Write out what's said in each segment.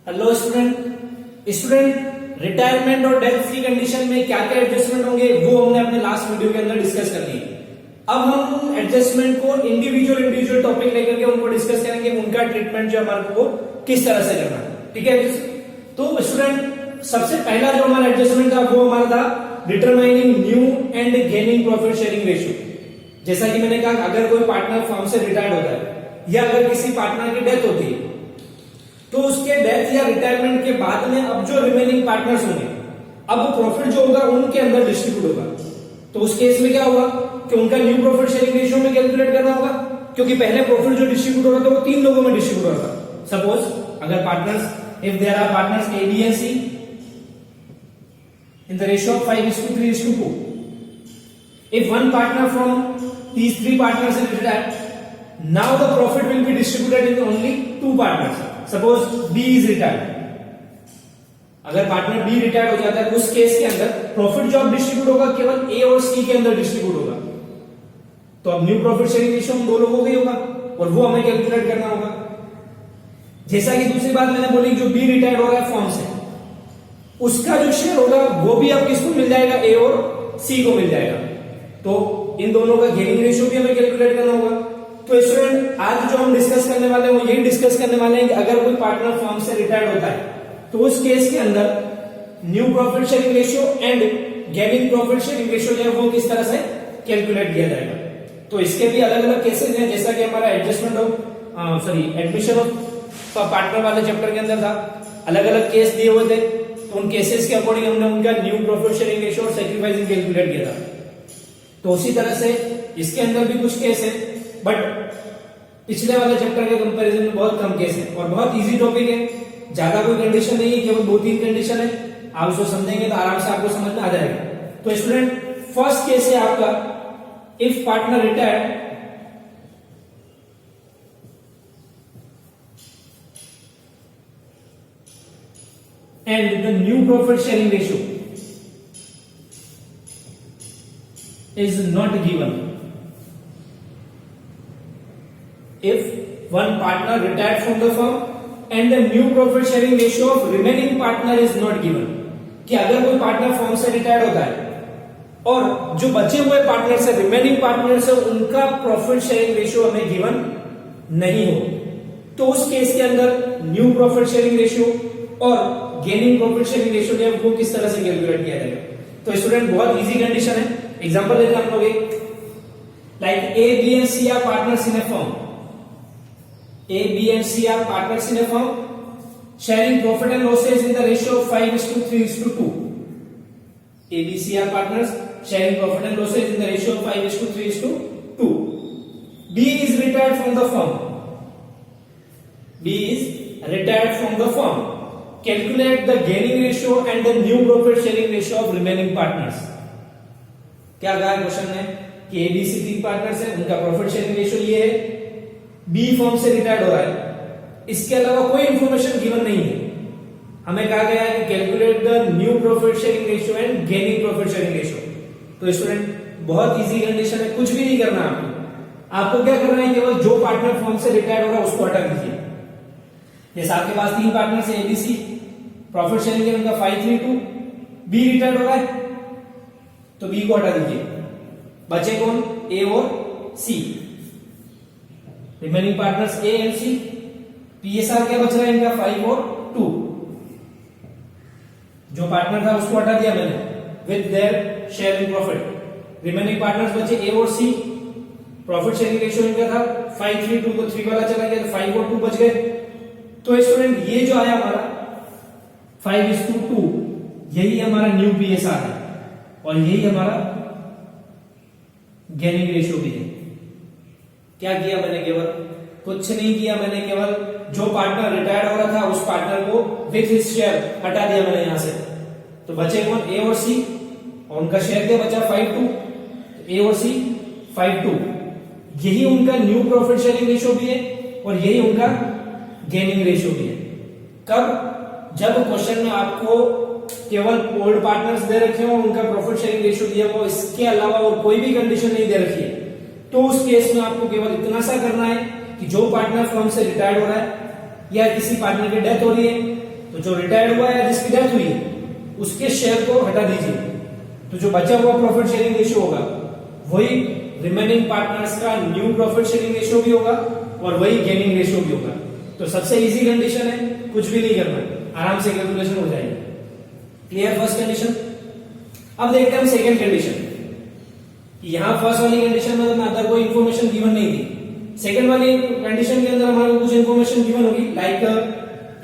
Hello student retirement और death free condition में क्या क्या एडजस्टमेंट होंगे वो हमने अपने लास्ट वीडियो के अंदर डिस्कस कर लिए। अब हम एडजस्टमेंट को इंडिविजुअल टॉपिक लेकर के उनको डिस्कस करेंगे, उनका ट्रीटमेंट जो हमारे को किस तरह से करना है। ठीक है, तो स्टूडेंट सबसे पहला जो हमारा एडजस्टमेंट था वो हमारा था determining new and gaining profit sharing ratio. जैसा कि मैंने कहा, अगर कोई पार्टनर फर्म से रिटायर्ड होता है या अगर किसी पार्टनर की डेथ होती है तो उसके डेथ या रिटायरमेंट के बाद में अब जो रिमेनिंग पार्टनर्स होंगे अब वो प्रॉफिट जो होगा उनके अंदर डिस्ट्रीब्यूट होगा। तो उस केस में क्या होगा कि उनका न्यू प्रॉफिट शेयरिंग रेशियो में कैलकुलेट करना होगा, क्योंकि पहले प्रॉफिट जो डिस्ट्रीब्यूट हो रहा था वो 3 लोगों में डिस्ट्रीब्यूट होगा। सपोज अगर partners, if there are partners A B and C in the ratio of 5:3:2, if one partner from these 3 partners is retired, now the profit will be distributed in only 2 partners. Suppose B is retired, अगर partner B retired हो जाता है उस case के अंदर profit जो अब distribute होगा केवल ए और सी के अंदर डिस्ट्रीब्यूट होगा। तो अब न्यू प्रॉफिट शेयरिंग रेशियो हम 2 लोगों का ही होगा और वो हमें कैलकुलेट करना होगा। जैसा कि दूसरी बात मैंने बोली, जो बी रिटायर्ड हो रहा है फॉर्म से उसका जो शेयर होगा वो भी अब किसको मिल जाएगा, ए और सी को मिल जाएगा। तो इन दोनों का गेनिंग रेशियो भी हमें कैलकुलेट करना होगा। तो स्टूडेंट आज जो हम डिस्कस करने वाले हैं वो यही डिस्कस करने वाले हैं कि अगर कोई पार्टनर फर्म से रिटायर्ड होता है तो उस केस के अंदर new profit sharing ratio and gaining profit sharing ratio जो है वो किस तरह से कैलकुलेट किया जाएगा। तो इसके भी अलग अलग केसेस हैं, जैसा कि हमारा एडमिशन ऑफ पार्टनर वाले चैप्टर के अंदर था, अलग अलग केस दिए हुए थे। तो उन केसेस के अकॉर्डिंग हमने उनका न्यू प्रॉफिट शेयरिंग रेशियो और सैक्रिफाइसिंग कैलकुलेट किया था। तो उसी तरह से इसके अंदर भी कुछ केस है, बट पिछले वाले चैप्टर के कंपैरिजन में बहुत कम केस है और बहुत इजी टॉपिक है, ज्यादा कोई कंडीशन नहीं है, केवल 2-3 कंडीशन है। आप उसको समझेंगे तो आराम से आपको समझ में आ जाएगा। तो स्टूडेंट फर्स्ट केस है आपका, if partner retired and the new profit sharing ratio is not given. If one partner retired from the firm and the new profit sharing ratio of remaining partner is not given, कि अगर कोई partner firm से retired होता है और जो बचे हुए पार्टनर से, रिमेनिंग पार्टनर से उनका प्रॉफिट शेयरिंग रेशियो हमें गिवन नहीं हो, तो उस केस के अंदर न्यू प्रॉफिट शेयरिंग रेशियो और गेनिंग प्रॉफिट शेयरिंग रेशियो जो है वो किस तरह से कैलकुलेट किया जाएगा। तो स्टूडेंट बहुत इजी कंडीशन है, एग्जांपल लेते हैं हम लोग, like A B and C are partners in a firm, A B and C are partners in a firm sharing profit and losses in the ratio of 5:3:2। A B C are partners sharing profit and losses in the ratio of 5:3:2। B is retired from the firm, B is retired from the firm, calculate the gaining ratio and the new profit sharing ratio of remaining partners। क्या कहा question ने कि ABC 3 partners हैं, उनका profit sharing ratio ये है, B firm से retired हो रहा है, इसके अलावा कोई इंफॉर्मेशन गिवन नहीं है। हमें कहा गया है कि calculate the new profit sharing ratio and gaining profit sharing ratio. तो स्टूडेंट बहुत इजी कंडीशन है, कुछ भी नहीं करना आपको क्या करना है, केवल जो पार्टनर फर्म से रिटायर्ड हो रहा है उसको हटा दीजिए। जैसे आपके पास 3 पार्टनर्स है एबीसी, प्रॉफिट शेयरिंग है उनका 5:3:2, बी रिटायर्ड हो रहा है तो बी को हटा दीजिए, बचे कौन, ए और C, remaining partners A and C. PSR क्या बच रहा है इनका 5 और 2, जो पार्टनर था उसको हटा दिया मैंने with their share in profit. Remaining partners बचे ए और सी, प्रॉफिट शेयरिंग रेशियो इनका था 5:3:2 को 3 वाला चला गया तो 5 और 2 बच गए। तो स्टूडेंट ये जो आया हमारा 5:2 यही हमारा न्यू पीएसआर है और यही हमारा गेनिंग रेशियो भी है। क्या किया मैंने, केवल कुछ नहीं किया, मैंने केवल जो पार्टनर रिटायर्ड हो रहा था उस पार्टनर को विथ हिज शेयर हटा दिया मैंने यहां से। तो बचे कौन, ए और सी, और उनका शेयर क्या बचा 5:2, ए और सी 5:2, यही उनका न्यू प्रॉफिट शेयरिंग रेशियो भी है और यही उनका गेनिंग रेशियो भी है। कब, जब क्वेश्चन में आपको केवल ओल्ड पार्टनर्स दे रखे हो, उनका प्रॉफिट शेयरिंग रेशियो दिया हो, इसके अलावा और कोई भी कंडीशन नहीं दे रखी है, तो उस केस में आपको केवल इतना सा करना है कि जो पार्टनर फर्म से रिटायर्ड हो रहा है या किसी पार्टनर की डेथ हो रही है तो जो रिटायर्ड हुआ या जिसकी डेथ हुई उसके शेयर को हटा दीजिए, तो जो बचा हुआ प्रॉफिट शेयरिंग रेशियो होगा वही रिमेनिंग पार्टनर्स का न्यू प्रॉफिट शेयरिंग रेशियो भी होगा और वही गेनिंग रेशियो भी होगा। तो सबसे इजी कंडीशन है, कुछ भी नहीं करना, आराम से कैलकुलेशन हो जाएगी। Clear first condition. अब देखते हैं हम सेकंड कंडीशन। यहां फर्स्ट वाली कंडीशन में तो अदर कोई इंफॉर्मेशन गिवन नहीं थी, सेकंड वाली कंडीशन के अंदर हमारे को कुछ इंफॉर्मेशन गिवन होगी, like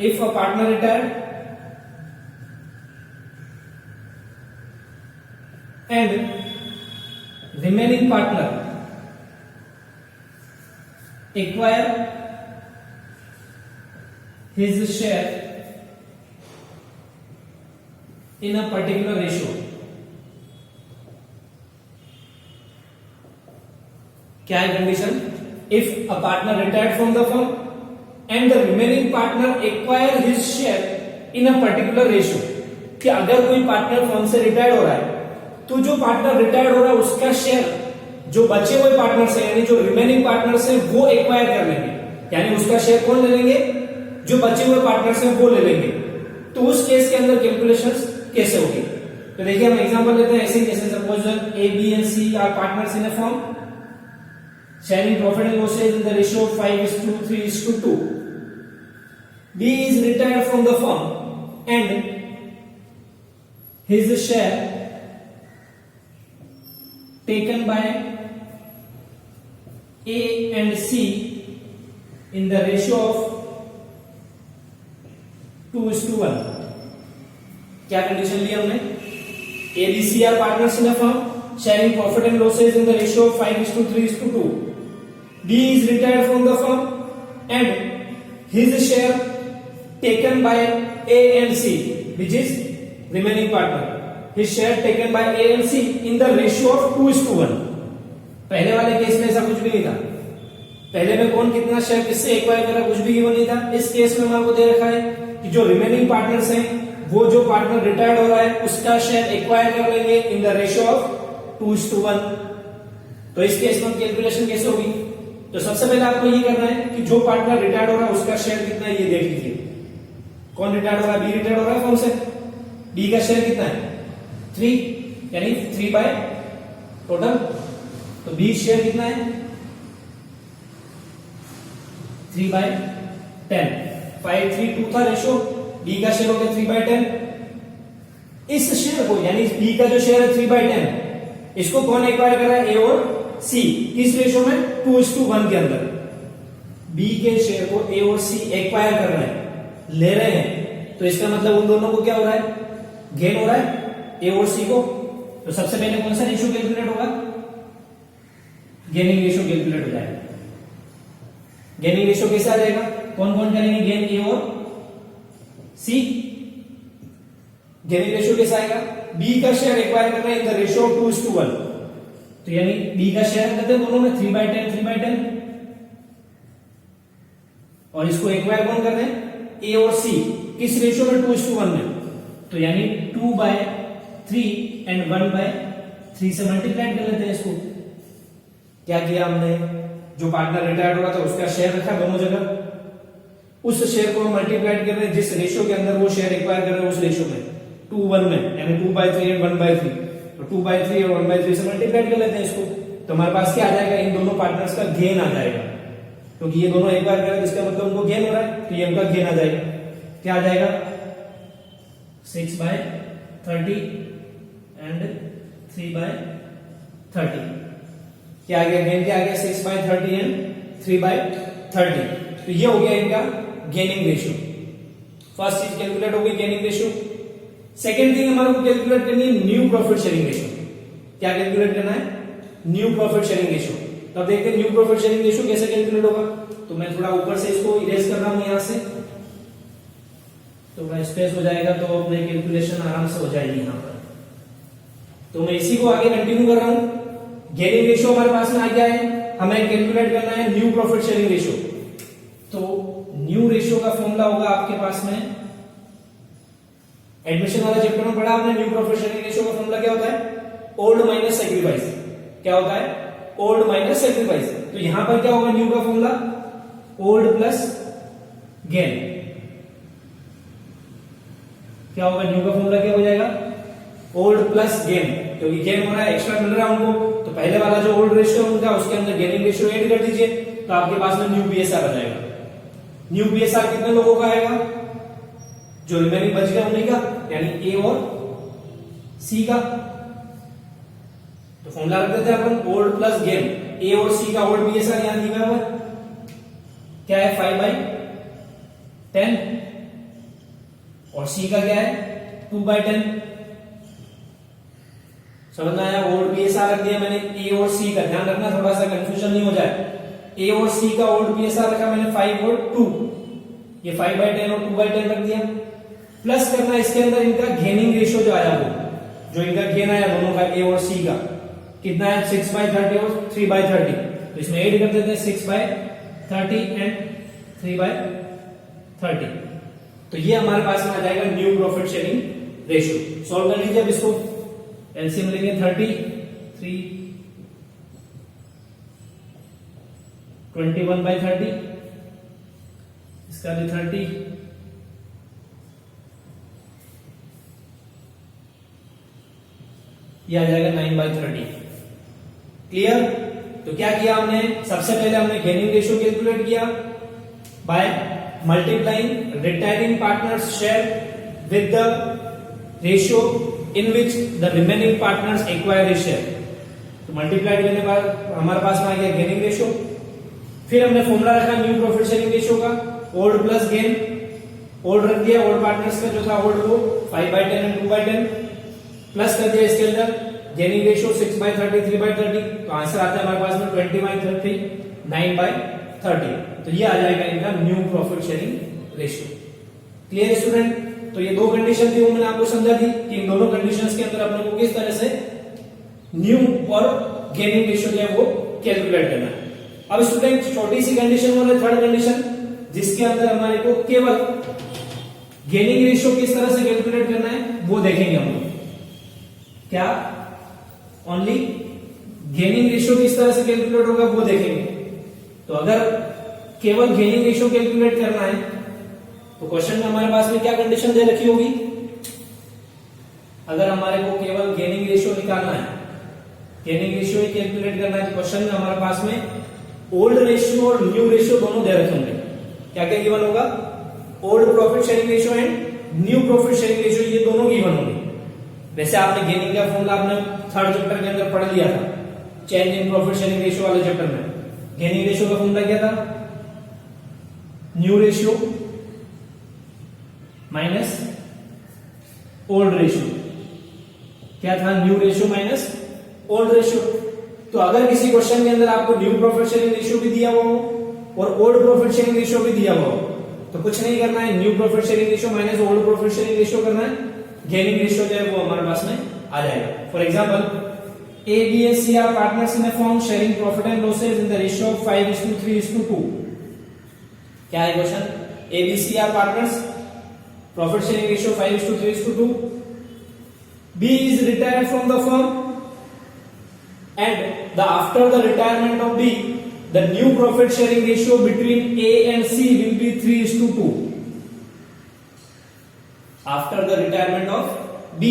if a partner retired and remaining partner acquire his share in a particular ratio। क्या है condition? If a partner retired from the firm and the remaining partner acquire his share in a particular ratio, कि अगर कोई partner firm से retired हो रहा है तो जो पार्टनर रिटायर्ड हो रहा है उसका शेयर जो बचे हुए पार्टनर्स हैं यानी जो रिमेनिंग पार्टनर्स हैं वो एक्वायर कर लेंगे, यानी उसका शेयर कौन ले लेंगे? जो बचे हुए पार्टनर्स हैं वो ले लेंगे। तो उस केस के अंदर कैलकुलेशंस कैसे होगी? तो देखिए हम एग्जांपल लेते हैं ऐसे जैसे suppose A B and C are partners in a firm sharing profit and losses in the ratio of 5:3:2। B is retired from the firm and his share taken by A and C in the ratio of 2:1। क्या condition ली हमने? A B C are partners in a firm sharing profit and losses in the ratio of 5:3:2। B is retired from the firm and his share taken by A and C, which is remaining partner, his share taken by A and C in the ratio of 2:1। पहले वाले case में ऐसा कुछ भी नहीं था, पहले में कौन कितना शेयर किससे एक्वायर करा कुछ भी गिवन नहीं था। इस केस में हमारे को दे रखा है कि जो रिमेनिंग पार्टनर्स हैं वो जो पार्टनर रिटायर्ड हो रहा है उसका शेयर एक्वायर कर लेंगे इन द रेशियो ऑफ 2:1। तो इस केस में कैलकुलेशन कैसे होगी? तो सबसे पहले आपको ये करना है कि जो पार्टनर रिटायर्ड हो रहा है उसका शेयर कितना है ये देख लीजिए। कौन रिटायर्ड हो रहा है? बी रिटायर्ड हो रहा है फर्म से, बी का शेयर कितना है? 3, यानी 3 बाय टोटल। तो बी शेयर कितना है? 3 बाय 10। 5:3:2 था रेशियो, बी का शेयर हो गया 3 बाय 10। इस शेयर को यानी बी का जो शेयर है 3 बाय 10 इसको कौन एक्वायर कर रहा है? ए और सी। किस रेशियो में? 2:1 के अंदर। बी के शेयर को ए और सी एक्वायर कर रहे हैं, ले रहे हैं, तो इसका मतलब उन दोनों को क्या हो रहा है? गेन हो रहा है ए और सी को। तो सबसे पहले कौन सा रेशियो कैलकुलेट होगा? गेनिंग रेशियो कैलकुलेट हो जाएगा। गेनिंग रेशियो कैसे आ जाएगा? कौन कौन करेंगे गेन? ए और सी। गेनिंग रेशियो कैसे आएगा? बी का शेयर एक्वायर कर रहे हैं इन द रेशियो ऑफ 2:1। तो यानी बी का शेयर करते हैं दोनों में 3 बाय 10 3 बाय 10 और इसको एक्वायर कौन कर रहे हैं? ए और सी। किस रेशियो में? 2:1 में। तो यानी 2/3 एंड 1/3 से मल्टीप्लाई कर लेते हैं इसको। क्या किया हमने? जो पार्टनर रिटायर्ड हो रहा था उसका शेयर रखा दोनों जगह, उस शेयर को मल्टीप्लाई कर रहे हैं जिस रेशियो के अंदर वो शेयर एक्वायर कर रहे हैं उस रेशियो में 2:1 में, यानी 2/3 एंड 1/3। तो 2/3 और 1/3 से मल्टीप्लाई कर लेते हैं इसको। तो हमारे पास क्या आ जाएगा? इन दोनों पार्टनर्स का गेन आ जाएगा, क्योंकि ये दोनों एक्वायर कर रहे हैं इसका मतलब उनको गेन हो रहा है, तो ये उनका गेन आ जाएगा। क्या आ जाएगा? 6/30 एंड 3/30। क्या आ गया? गेन क्या आ गया? 6/30 एंड 3/30। तो ये हो गया इनका गेनिंग रेशियो। फर्स्ट चीज कैलकुलेट हो गई गेनिंग रेशियो। सेकेंड थिंग हमारे को कैलकुलेट करनी है न्यू प्रॉफिट शेयरिंग रेशियो। क्या कैलकुलेट करना है? New profit sharing ratio. तो अब देखते हैं न्यू प्रॉफिट शेयरिंग रेशियो कैसे कैलकुलेट होगा। तो मैं थोड़ा ऊपर से इसको इरेज कर रहा हूं यहां से, थोड़ा स्पेस हो जाएगा तो अपने कैलकुलेशन आराम से हो जाएगी यहां पर। तो मैं इसी को आगे कंटिन्यू कर रहा हूं। गेनिंग रेशियो हमारे पास में आ गया है, हमें कैलकुलेट करना है न्यू प्रॉफिट शेयरिंग रेशियो। तो न्यू रेशियो का फॉर्मूला होगा आपके पास में, एडमिशन वाला चैप्टर में पढ़ा आपने। न्यू प्रॉफिट शेयरिंग रेशियो का फॉर्मूला क्या होता है? Old minus sacrifice. क्या होता है? Old minus sacrifice. तो यहां पर क्या होगा न्यू का फॉर्मूला? Old plus gain. क्या होगा, न्यू का फॉर्मूला क्या हो जाएगा, ओल्ड प्लस गेन, क्योंकि गेन हो रहा है, एक्स्ट्रा मिल रहा है उनको, तो पहले वाला जो ओल्ड रेशियो उनका उसके अंदर गेनिंग रेशियो ऐड कर दीजिए, तो आपके पास में न्यू बीएसआर आ जाएगा। न्यू बीएसआर कितने लोगों का आएगा, जो रिमेनिंग बच गया उन्हीं का, यानी ए और सी का। तो फॉर्मूला रख देते हैं अपन, ओल्ड प्लस गेन, ए और सी का ओल्ड बीएसआर यहां दिया हुआ है, क्या है 5/10, और सी का क्या है 2/10। समझ में आया, ओल्ड बीएसआर रख दिया मैंने ए और सी का, ध्यान रखना थोड़ा सा कंफ्यूजन नहीं हो जाए। ए और सी का ओल्ड बीएसआर रखा मैंने 5 और 2, ये 5/10 और 2/10 रख दिया। प्लस करना इसके अंदर इनका गेनिंग रेशियो जो आया, वो जो इनका गेन आया दोनों का, ए और सी का कितना है 6/30 और 3/30, तो इसमें ऐड कर देते हैं 6/30 एंड 3/30, तो ये हमारे पास में आ जाएगा new profit sharing ratio. Solve कर लीजिए अब इसको, एलसीएम लेंगे 33 21/30, इसका भी 30, ये आ जाएगा 9/30। क्लियर? तो क्या किया हमने, सबसे पहले हमने गेनिंग रेशियो कैलकुलेट किया by multiplying retiring partners share with the ratio in which the remaining partners acquire share. तो मल्टीप्लाइड करने पर हमारे पास में आ गया गेनिंग रेशियो। फिर हमने फॉर्मूला रखा न्यू प्रॉफिट शेयरिंग रेशियो का, ओल्ड प्लस गेन, ओल्ड रख दिया, ओल्ड पार्टनर्स का जो था ओल्ड वो 5/10 एंड 2/10, प्लस कर दिया इसके अंदर गेनिंग रेशियो 6/30 3/30, तो आंसर आता है हमारे पास में 20/30 9/30। तो ये आ जाएगा इनका new profit sharing ratio. Clear student? तो ये दो कंडीशन थी वो मैंने आपको समझा दी कि इन दोनों कंडीशंस के अंदर अपने को किस तरह से न्यू और गेनिंग रेशियो जो है वो कैलकुलेट करना है। अब स्टूडेंट छोटी सी कंडीशन और थर्ड कंडीशन जिसके अंदर हमारे को केवल गेनिंग रेशियो किस तरह से कैलकुलेट करना है वो देखेंगे हम लोग। क्या ओनली गेनिंग रेशियो किस तरह से कैलकुलेट होगा वो देखेंगे। तो अगर केवल गेनिंग रेशियो कैलकुलेट करना है तो क्वेश्चन में हमारे पास में क्या कंडीशन दे रखी होगी, अगर हमारे को केवल गेनिंग रेशियो निकालना है, गेनिंग रेशियो ही कैलकुलेट करना है, तो क्वेश्चन में हमारे पास में ओल्ड रेशियो और न्यू रेशियो दोनों दे रखे होंगे। क्या क्या गिवन होगा, old profit sharing ratio and new profit sharing ratio, ये दोनों गिवन होंगे। वैसे आपने गेनिंग का फॉर्मूला आपने थर्ड चैप्टर के अंदर पढ़ लिया था, change in profit sharing ratio वाले चैप्टर में। गेनिंग रेशियो का फॉर्मूला क्या था, new ratio minus old ratio. क्या था, new ratio minus old ratio. तो अगर किसी क्वेश्चन के अंदर आपको न्यू प्रॉफिट शेयरिंग रेशियो भी दिया हुआ हो और ओल्ड प्रॉफिट शेयरिंग रेशियो भी दिया हुआ हो तो कुछ नहीं करना है, new profit sharing ratio minus old profit sharing ratio करना है, गेनिंग रेशियो जो है वो हमारे पास में आ जाएगा। For example A, B and C are partners in a firm sharing profit and losses in the ratio of 5:3:2। क्या है question, A, B, C are partners, profit sharing ratio 5:3:2। B is retired from the firm and after the retirement of B, the new profit sharing ratio between A and C will be 3:2। After the retirement of B,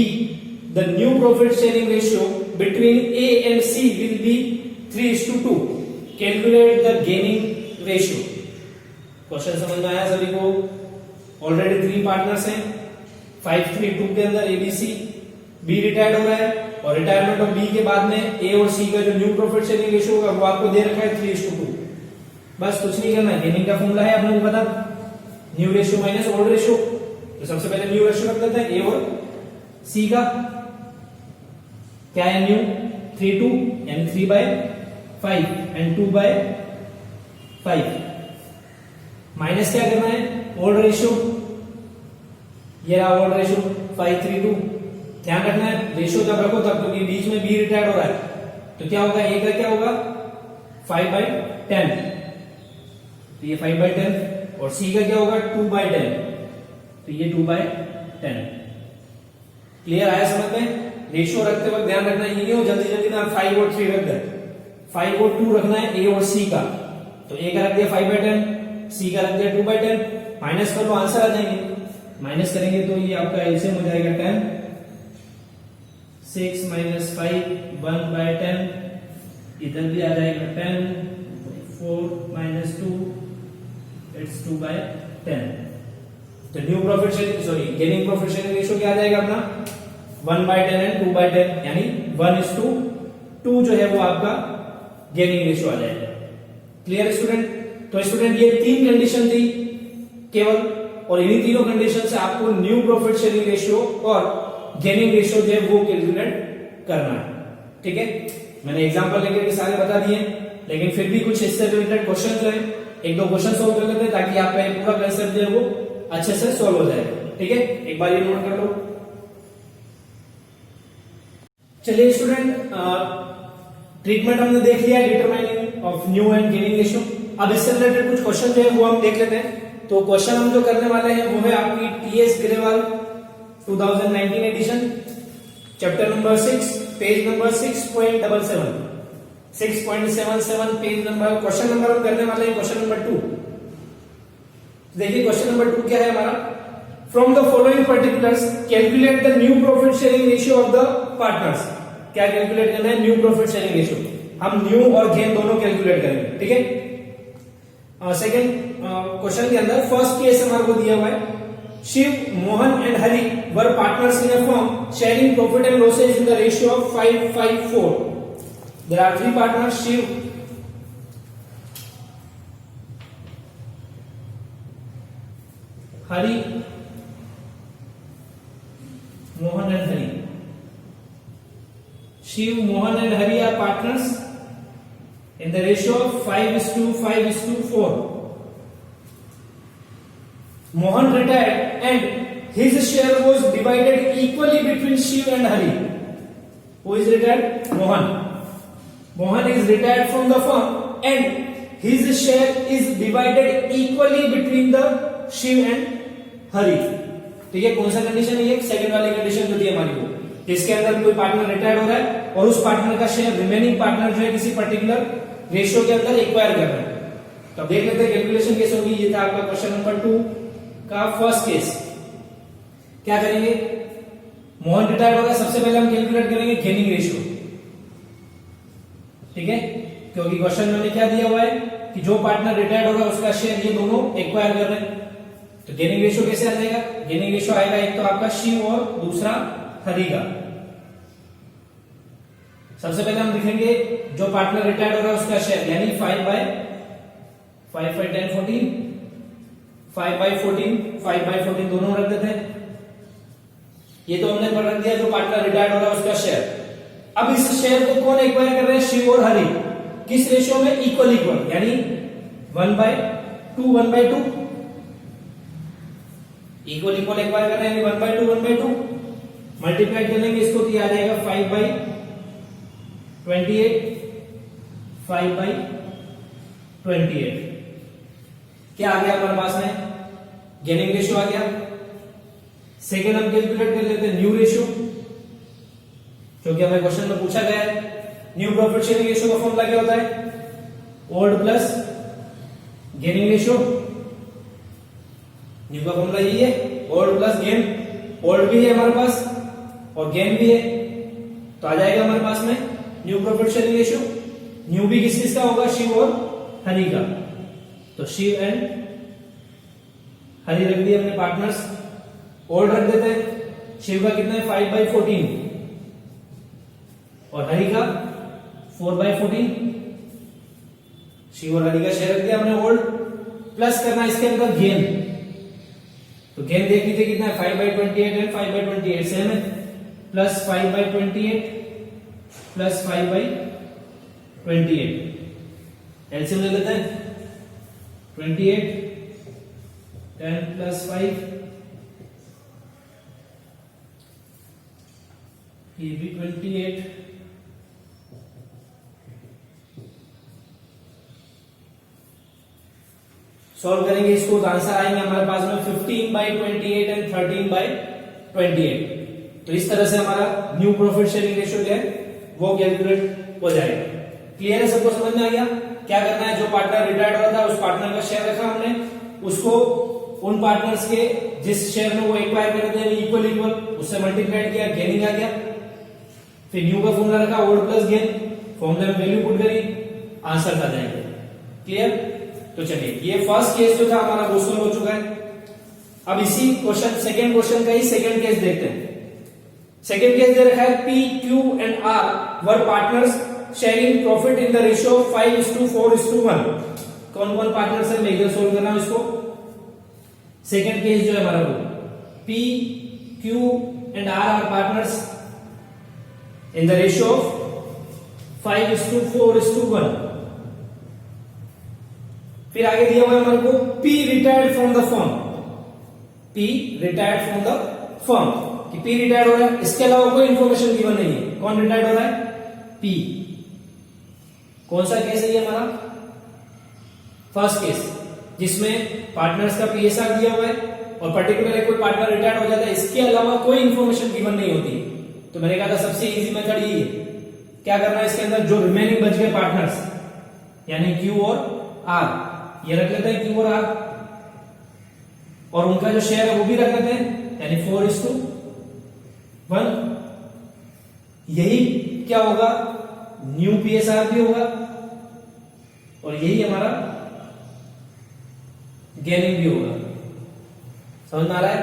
the new profit sharing ratio between A and C will be 3:2। Calculate the gaining ratio। Question समझ में आया सभी को? Already 3 partners हैं, 5:3:2 के अंदर ABC, B retired हो रहा है और रिटायरमेंट ऑफ B के बाद में A और C का जो न्यू प्रॉफिट शेयरिंग रेशियो होगा वो आपको दे रखा है 3:2। बस कुछ नहीं करना है, गेनिंग का फॉर्मूला है आपने को पता, new ratio minus old ratio. तो सबसे पहले न्यू रेशियो रख देते हैं A और C का, क्या है न्यू 3:2 यानी 3/5 एंड 2/5, माइनस क्या करना है ओल्ड रेशियो, ये रहा ओल्ड रेशियो 5:3:2। ध्यान रखना है रेशियो जब रखो तब, क्योंकि बीच में बी रिटायर्ड हो रहा है तो क्या होगा, ए का क्या होगा 5/10, तो ये 5/10 और सी का क्या होगा 2/10, तो ये 2/10। क्लियर आया समझ में? रेशियो रखते वक्त ध्यान रखना, ये नहीं हो जल्दी जल्दी में 5 और 3 रख दे, 5 और 2 रखना है ए और सी का। तो ए का रख दिया 5/10, सी का रख दिया 2/10, माइनस कर लो आंसर आ जाएंगे। माइनस करेंगे तो ये आपका एलसीएम हो जाएगा 10, 6 माइनस 5 1/10, इधर भी आ जाएगा 10, 4 माइनस 2 इट्स 2/10। तो new profit sharing gaining profit sharing ratio क्या आ जाएगा अपना 1/10 एंड 2/10, यानी 1:2 जो है वो आपका गेनिंग रेशियो आ जाएगा। Clear student? तो स्टूडेंट ये 3 कंडीशन थी केवल, और इन्हीं तीनों कंडीशन से आपको न्यू प्रॉफिट शेयरिंग रेशियो और गेनिंग रेशियो जो है वो कैलकुलेट करना है। ठीक है, मैंने एग्जांपल लेके भी सारे बता दिए, लेकिन फिर भी कुछ इससे रिलेटेड क्वेश्चन जो है एक दो क्वेश्चन सोल्व कर लेते हैं ताकि आपका ये पूरा कंसेप्ट जो है वो अच्छे से सोल्व हो जाए। ठीक है, एक बार ये नोट कर लो। चलिए स्टूडेंट, ट्रीटमेंट हमने देख लिया determining of new and gaining ratio. अब इससे रिलेटेड कुछ क्वेश्चन जो है वो हम देख लेते हैं। तो क्वेश्चन हम जो करने वाले हैं वो है आपकी TS Grewal 2019 edition, chapter number 6, page number 6.77 page number. Question number हम करने वाले हैं क्वेश्चन नंबर 2। देखिए क्वेश्चन नंबर 2 क्या है हमारा, from the following particulars calculate the new profit sharing ratio of the partners. क्या कैलकुलेट करना है? New profit sharing ratio. हम न्यू और गेन दोनों कैलकुलेट करेंगे। ठीक है, सेकंड क्वेश्चन के अंदर फर्स्ट केस हमारे को दिया हुआ है, Shiv, Mohan and Hari were partners in a firm sharing profit and losses in the ratio of 5:4। There are 3 partners, Shiv, Hari, Mohan and Hari. Shiv, Mohan and Hari are partners in the ratio of 5:4. Mohan retired and his share was divided equally between Shiv and Hari. Who is retired? Mohan. Mohan is retired from the firm and his share is divided equally between the Shiv and Hari. ठीक है, कौन सा condition है ये? Second वाली condition जो दी हमारी को, इसके अंदर कोई पार्टनर रिटायर्ड हो रहा है और उस पार्टनर का शेयर रिमेनिंग पार्टनर जो है किसी पर्टिकुलर रेशियो के अंदर एक्वायर कर रहे हैं। तो अब देख लेते हैं कैलकुलेशन कैसे होगी। ये था आपका क्वेश्चन नंबर 2 का फर्स्ट केस। क्या करेंगे? मोहन रिटायर्ड होगा, सबसे पहले हम कैलकुलेट करेंगे गेनिंग रेशियो। ठीक है, क्योंकि क्वेश्चन में क्या दिया हुआ है कि जो पार्टनर रिटायर्ड होगा उसका शेयर ये दोनों एक्वायर कर रहे हैं। तो गेनिंग रेशियो कैसे आ जाएगा? गेनिंग रेशियो आएगा एक तो आपका शिव और दूसरा हरि का। सबसे पहले हम लिखेंगे जो पार्टनर रिटायर्ड हो रहा है उसका शेयर, यानी 5/10 14, 5/14, 5/14 दोनों रख देते हैं। ये तो हमने रख दिया जो पार्टनर रिटायर्ड हो रहा है उसका शेयर। अब इस शेयर को कौन एक्वायर कर रहे हैं? शिव और हरि। किस रेशियो में? इक्वल, यानी 1/2 1/2 इक्वल एक्वायर कर रहे हैं, 1/2 1/2 मल्टीप्लाई करेंगे इसको तो आ जाएगा 5/28 5/28। क्या आ गया हमारे पास में? गेनिंग रेशियो आ गया। सेकेंड हम कैलकुलेट कर लेते हैं न्यू रेशियो, क्योंकि हमें क्वेश्चन में पूछा गया है न्यू प्रॉफिट शेयरिंग रेशियो का फॉर्मूला क्या होता है? Old plus gaining ratio. New का फॉर्मूला यही है, ओल्ड प्लस गेन। ओल्ड भी है हमारे पास और गेन भी है, तो आ जाएगा हमारे पास में new profit sharing ratio. New भी किस किसका होगा? शिव और हरि का। तो शिव एंड हरि रख दिए हमने पार्टनर्स। ओल्ड रख देते हैं, शिव का कितना है? 5/14 और हरि का 4/14। शिव और हरि का शेयर रख दिया हमने ओल्ड। प्लस करना इसके अंदर गेन, तो गेन देख लीजिए कितना है? 5/28 एंड 5/28 सेम है, प्लस 5/28 प्लस 5/28। एलसीएम ले लेते हैं, 28 10 प्लस 5, ये भी 28, सॉल्व करेंगे इसको तो आंसर आएंगे हमारे पास में 15/28 एंड 13/28। तो इस तरह से हमारा न्यू प्रॉफिट शेयरिंग रेशियो जो है वो कैलकुलेट हो जाएगा। क्लियर है? सबको समझ में आ गया? क्या करना है? जो पार्टनर रिटायर्ड हो रहा था उस पार्टनर का शेयर रखा हमने, उसको उन पार्टनर्स के जिस शेयर में वो एक्वायर करते हैं इक्वल इक्वल, उससे मल्टीप्लाइड किया, गेनिंग आ गया। फिर न्यू का फॉर्मूला रखा ओल्ड प्लस गेन, फॉर्मूला में वैल्यू पुट करी, आंसर आ जाएगा। क्लियर? तो चलिए ये फर्स्ट केस जो था हमारा वो सॉल्व हो चुका है। अब इसी क्वेश्चन सेकंड क्वेश्चन का ही सेकंड केस देखते हैं। सेकंड केस दे रखा है P, Q and R were partners sharing profit in the ratio of 5:4:1। कौन कौन पार्टनर्स है मैं इधर सोल्व कर रहा हूं इसको। सेकंड केस जो है हमारा वो P, Q and R are partners in the ratio of 5:4:1। फिर आगे दिया हुआ है हमारे को P retired from the firm, P retired from the firm कि P रिटायर्ड हो रहा है, इसके अलावा कोई इंफॉर्मेशन गिवन नहीं है। कौन रिटायर्ड हो रहा है? P। कौन सा केस है ये हमारा? फर्स्ट केस, जिसमें पार्टनर्स का पीएसआर दिया हुआ है और पर्टिकुलर कोई पार्टनर रिटायर्ड हो जाता है, इसके अलावा कोई इंफॉर्मेशन गिवन नहीं होती। तो मैंने कहा था सबसे इजी मेथड ये है, क्या करना है इसके अंदर जो रिमेनिंग बच गए पार्टनर्स यानी Q और R, ये रख लेते हैं Q और R, और उनका जो शेयर है वो भी रख लेते हैं यानी 4:1। यही क्या होगा? न्यू पीएसआर भी होगा और यही हमारा गेनिंग भी होगा। समझ में आ रहा है?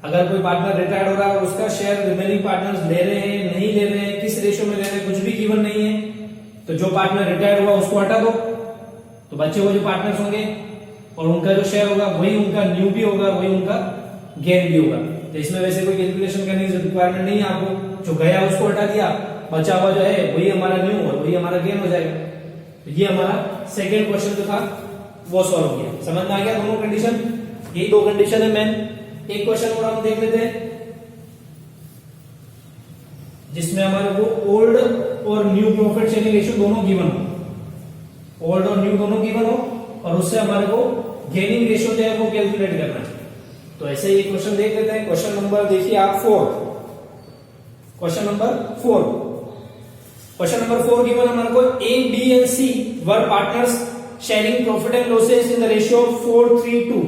अगर कोई पार्टनर रिटायर्ड हो रहा है और उसका शेयर रिमेनिंग पार्टनर्स ले रहे हैं, नहीं ले रहे हैं, किस रेशियो में ले रहे हैं, कुछ भी गिवन नहीं है, तो जो पार्टनर रिटायर्ड हुआ उसको हटा दो, तो बच्चे हुए जो पार्टनर्स होंगे और उनका जो शेयर होगा वही उनका न्यू भी होगा, वही उनका गेन भी होगा। तो इसमें वैसे कोई कैलकुलेशन करने की रिक्वायरमेंट नहीं है आपको, जो गया उसको हटा दिया, बचा हुआ जो है वही हमारा न्यू और वही हमारा गेन हो जाएगा। तो ये हमारा सेकंड क्वेश्चन जो था वो सॉल्व किया। समझ में आ गया दोनों कंडीशन? यही दो कंडीशन है मेन। एक क्वेश्चन और हम देख लेते हैं जिसमें हमारे को ओल्ड और न्यू प्रॉफिट शेयरिंग रेशियो दोनों गिवन हो, ओल्ड और न्यू दोनों गिवन हो और उससे हमारे को गेनिंग रेशियो जो है वो कैलकुलेट करना है। तो ऐसे ही क्वेश्चन देख लेते हैं। क्वेश्चन नंबर देखिए आप 4, question number 4। Question number 4 given हमारे को A, B and C were partners sharing profit and losses in the ratio of 4:3:2।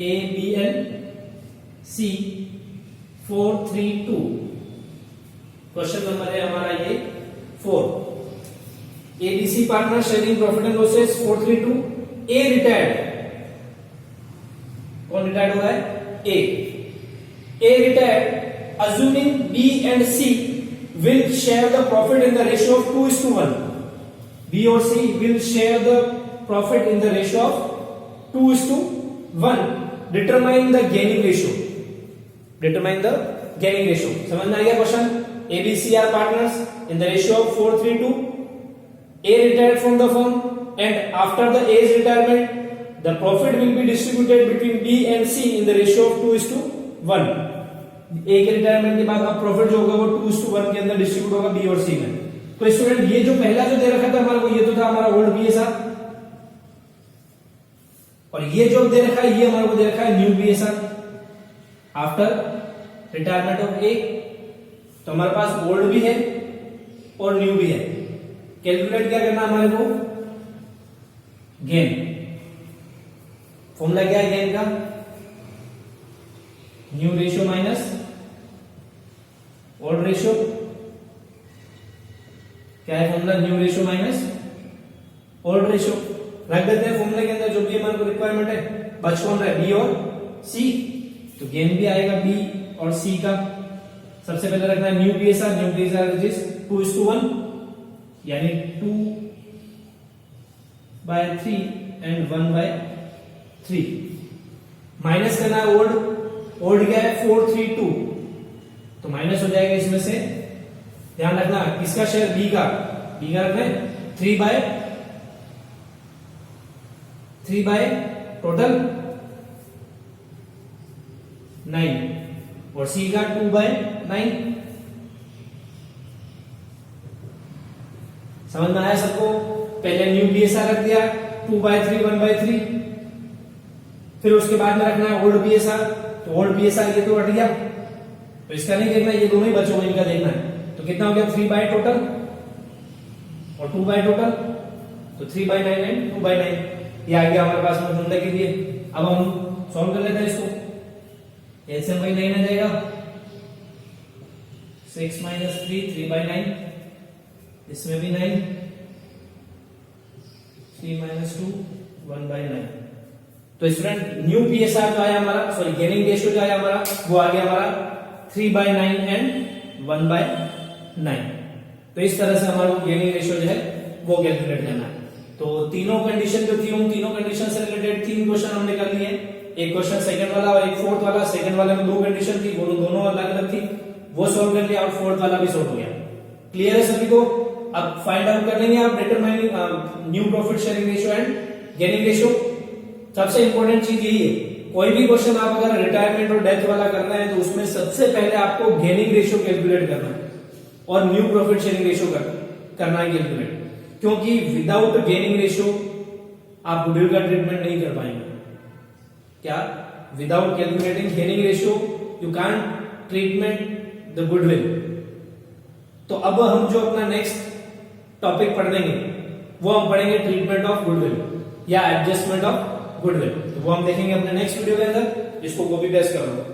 A, B and C 4:3:2। Question number है हमारा ये 4। ABC partner sharing profit and losses 4:3:2। A retired, कौन retired हो रहा है? A retired assuming B and C will share the profit in the ratio of 2:1. B or C will share the profit in the ratio of 2:1. Determine the gaining ratio. Determine the gaining ratio. समझ में आ गया question? A, B, C are partners in the ratio of 4:3:2. A retired from the firm and after the A's retirement, the profit will be distributed between B and C in the ratio of 2:1. A के retirement के बाद अब profit जो होगा वो 2:1 के अंदर distribute होगा B और C में। तो स्टूडेंट ये जो पहला जो दे रखा था हमारे को, ये तो था हमारा ओल्ड बीएसआर, और ये जो दे रखा है ये हमारे को दे रखा है new BSR after retirement of A. तो हमारे पास ओल्ड भी है और न्यू भी है। कैलकुलेट क्या करना हमारे को? गेन। फॉर्मूला क्या है गेन का? New ratio minus old ratio. क्या है formula? New ratio minus old ratio. रख देते हैं फॉर्मूले के अंदर जो भी हमारे को रिक्वायरमेंट है। बच कौन रहा है? बी और सी। तो गेन भी आएगा बी और सी का। सबसे पहले रखना है new PSR, new PSR is 2:1 यानी 2/3 एंड 1/3। माइनस करना है ओल्ड। ओल्ड क्या है? 4:3:2। तो माइनस हो जाएगा इसमें से। ध्यान रखना किसका शेयर? बी का। बी का रखना है 3 बाय टोटल 9 और सी का 2/9। समझ में आया सबको? पहले न्यू बीएसआर रख दिया 2/3 1/3। फिर उसके बाद में रखना है ओल्ड बीएसआर। तो ओल्ड बीएसआर ये तो हट गया, तो इसका नहीं देखना, ये दोनों ही बचे हुए इनका देखना है। तो कितना हो गया? 3 बाय टोटल और 2 बाय टोटल, तो 3/9 एंड 2/9 ये आ गया हमारे पास में फॉर्मूला के लिए। अब हम सॉल्व कर लेते हैं इसको। एलसीएम बाई 9 आ जाएगा, 6 माइनस 3 3/9, इसमें भी 9, 3 माइनस 2 1/9। तो स्टूडेंट न्यू पीएसआर जो आया हमारा, सॉरी गेनिंग रेशियो जो आया हमारा, वो आ गया हमारा 3/9 एंड 1/9। तो इस तरह से हमारा गेनिंग रेशियो जो है वो कैलकुलेट करना है। तो तीनों कंडीशन जो थी उन तीनों कंडीशन से रिलेटेड 3 क्वेश्चन हमने कर लिए। एक क्वेश्चन सेकंड वाला और एक फोर्थ वाला। सेकंड वाले में 2 कंडीशन थी, वो दोनों अलग अलग थी, वो सॉल्व कर लिया और फोर्थ वाला भी सॉल्व हो गया। क्लियर है सभी को? अब फाइंड आउट कर लेंगे आप determining new profit sharing ratio and gaining ratio. सबसे इंपॉर्टेंट चीज यही है, कोई भी क्वेश्चन आप अगर रिटायरमेंट और डेथ वाला करना है तो उसमें सबसे पहले आपको गेनिंग रेशियो कैलकुलेट करना है और न्यू प्रॉफिट शेयरिंग रेशियो करना है कैलकुलेट, क्योंकि विदाउट गेनिंग रेशियो आप गुडविल का ट्रीटमेंट नहीं कर पाएंगे। क्या? Without calculating gaining ratio you can't treatment the goodwill. तो अब हम जो अपना नेक्स्ट टॉपिक पढ़ लेंगे वो हम पढ़ेंगे ट्रीटमेंट ऑफ गुडविल या एडजस्टमेंट ऑफ गुडविल। तो वो हम देखेंगे अपने नेक्स्ट वीडियो के अंदर, जिसको कॉपी पेस्ट कर लो।